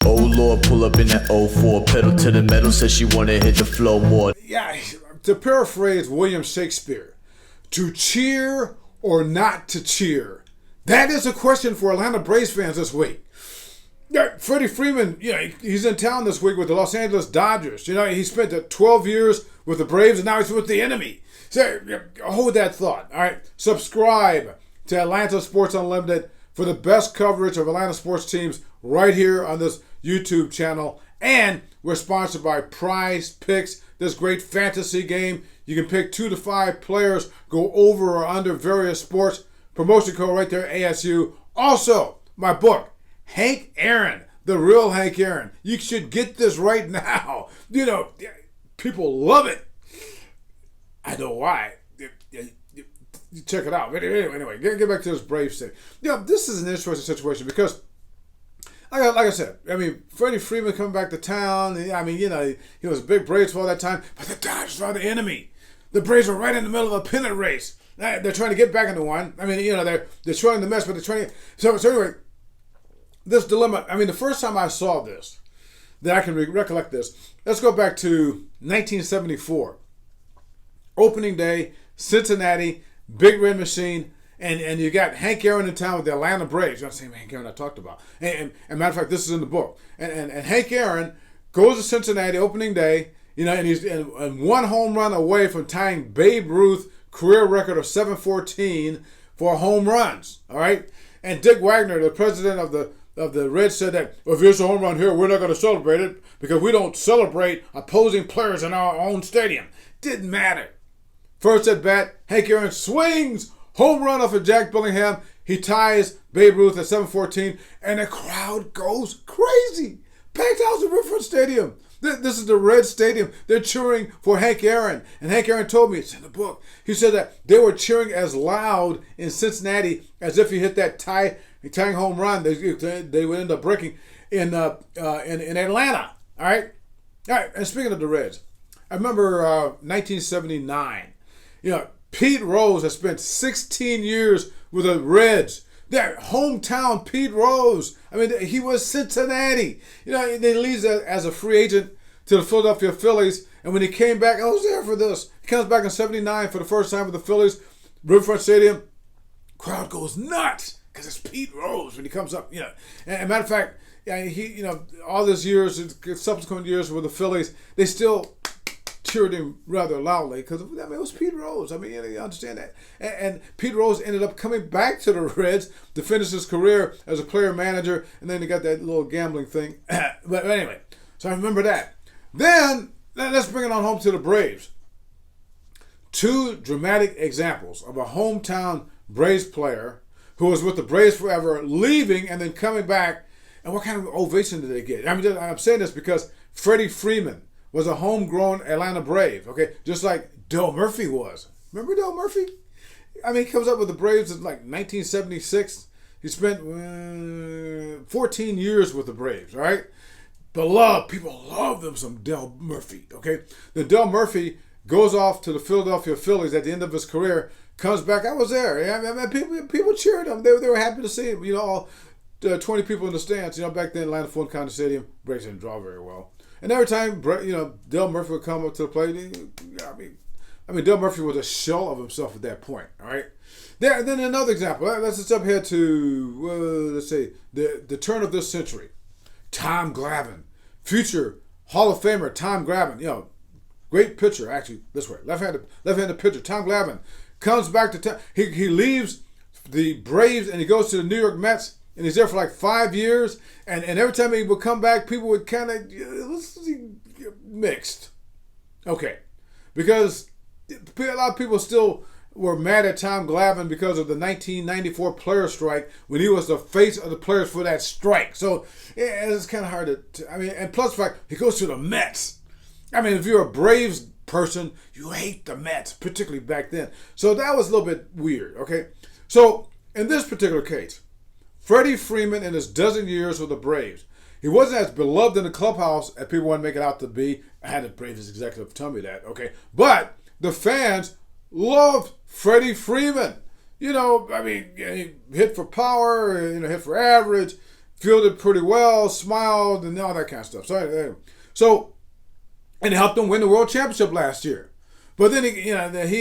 Oh Lord, pull up in that '04, pedal to the metal, says she wanna hit the flow more. Yeah, to paraphrase William Shakespeare, to cheer or not to cheer? That is a question for Atlanta Braves fans this week. Yeah, Freddie Freeman, he's in town this week with the Los Angeles Dodgers. He spent 12 years with the Braves, and now he's with the enemy. So hold that thought. All right, subscribe to Atlanta Sports Unlimited for the best coverage of Atlanta sports teams right here on this YouTube channel. And we're sponsored by Prize Picks, this great fantasy game. You can pick 2 to 5 players, go over or under various sports. Promotion code right there, ASU. Also, my book, Hank Aaron, the real Hank Aaron. You should get this right now. People love it. I know why. You check it out. But anyway, get back to this Braves thing. This is an interesting situation because, like I said, Freddie Freeman coming back to town. He was a big Braves for all that time, but the Dodgers are the enemy. The Braves are right in the middle of a pennant race. They're trying to get back into one. They're showing the mess, but they're trying to. So anyway, this dilemma. The first time I saw this, that I can recollect this. Let's go back to 1974. Opening day, Cincinnati, Big Red Machine, and you got Hank Aaron in town with the Atlanta Braves. You're not saying Hank Aaron I talked about. And matter of fact, this is in the book. And Hank Aaron goes to Cincinnati opening day, and he's one home run away from tying Babe Ruth career record of 714 for home runs. All right, and Dick Wagner, the president of the Reds, said that if there's a home run here, we're not going to celebrate it because we don't celebrate opposing players in our own stadium. Didn't matter. First at bat, Hank Aaron swings, home run off of Jack Billingham. He ties Babe Ruth at 714, and the crowd goes crazy. Packed house at Riverfront Stadium. This is the Red Stadium. They're cheering for Hank Aaron. And Hank Aaron told me, it's in the book, he said that they were cheering as loud in Cincinnati as if he hit that tying home run. They would end up breaking in Atlanta. All right? And speaking of the Reds, I remember 1979. Pete Rose has spent 16 years with the Reds. Their hometown Pete Rose. He was Cincinnati. Then he leaves as a free agent to the Philadelphia Phillies. And when he came back, I was there for this. He comes back in 79 for the first time with the Phillies. Riverfront Stadium. Crowd goes nuts because it's Pete Rose when he comes up. And matter of fact, he all these years, subsequent years with the Phillies, they still cheered him rather loudly because it was Pete Rose. You understand that. And Pete Rose ended up coming back to the Reds to finish his career as a player manager, and then he got that little gambling thing. But anyway, so I remember that. Then let's bring it on home to the Braves. 2 dramatic examples of a hometown Braves player who was with the Braves forever, leaving and then coming back. And what kind of ovation did they get? I'm saying this because Freddie Freeman was a homegrown Atlanta Brave, okay? Just like Del Murphy was. Remember Del Murphy? He comes up with the Braves in like 1976. He spent 14 years with the Braves, right? Beloved. People love them some Del Murphy, okay? Then Del Murphy goes off to the Philadelphia Phillies at the end of his career, comes back. I was there. People cheered him. They were happy to see him. All 20 people in the stands. Back then, Atlanta Fulton County Stadium, Braves didn't draw very well. And every time, Del Murphy would come up to the plate, Del Murphy was a shell of himself at that point, all right? Then another example. Let's jump ahead to, let's say, the turn of this century. Tom Glavine, future Hall of Famer Tom Glavine, great pitcher, actually, this way, left-handed pitcher. Tom Glavine comes back to town. He leaves the Braves and he goes to the New York Mets. And he's there for like 5 years. And every time he would come back, people would kind of mixed. Okay. Because a lot of people still were mad at Tom Glavine because of the 1994 player strike when he was the face of the players for that strike. So it's kind of hard to and plus the fact he goes to the Mets. If you're a Braves person, you hate the Mets, particularly back then. So that was a little bit weird, okay? So in this particular case, Freddie Freeman in his dozen years with the Braves, he wasn't as beloved in the clubhouse as people want to make it out to be. I had the Braves executive tell me that, okay? But the fans loved Freddie Freeman. You know, I mean, he hit for power, hit for average, fielded pretty well, smiled, and all that kind of stuff. So and it helped them win the World Championship last year. But then he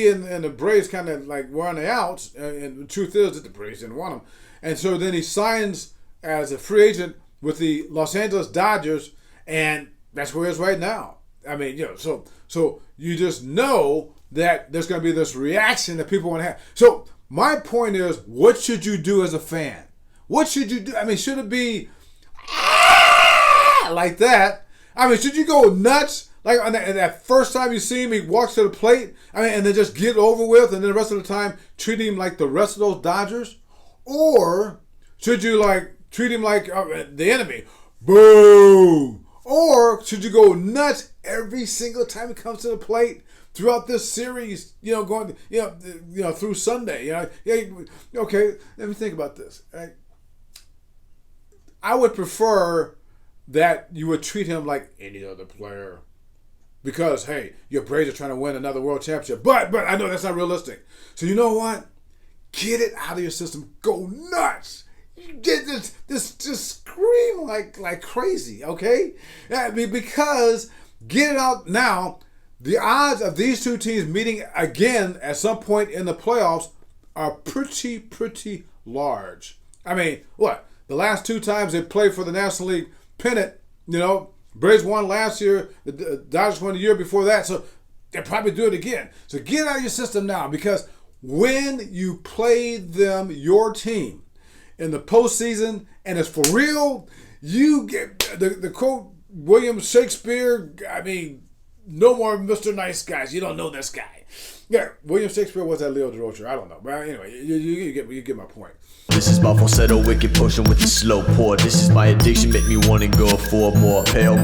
and the Braves kind of like were on the outs, and the truth is that the Braves didn't want him. And so then he signs as a free agent with the Los Angeles Dodgers, and that's where he is right now. I mean, so you just know that there's going to be this reaction that people want to have. So my point is, what should you do as a fan? What should you do? I mean, should it be like that? I mean, should you go nuts? Like on that first time you see him, he walks to the plate, and then just get it over with, and then the rest of the time treat him like the rest of those Dodgers? Or should you treat him like the enemy? Boo! Or should you go nuts every single time he comes to the plate throughout this series? Going through Sunday. Okay. Let me think about this. Right? I would prefer that you would treat him like any other player. Because, hey, your Braves are trying to win another world championship. But I know that's not realistic. So you know what? Get it out of your system. Go nuts. Just scream like crazy, okay? I mean, because get it out now. The odds of these two teams meeting again at some point in the playoffs are pretty large. I mean, what? The last two times they played for the National League pennant, Braves won last year, the Dodgers won the year before that, so they'll probably do it again. So get it out of your system now, because when you play them, your team, in the postseason, and it's for real, you get the quote William Shakespeare. I mean, no more Mr. Nice Guys. You don't know this guy. Yeah, William Shakespeare was that Leo DeRocher. I don't know, but anyway, you get my point. This is my falsetto, wicked potion with the slow pour. This is my addiction, make me wanna go for more. Pale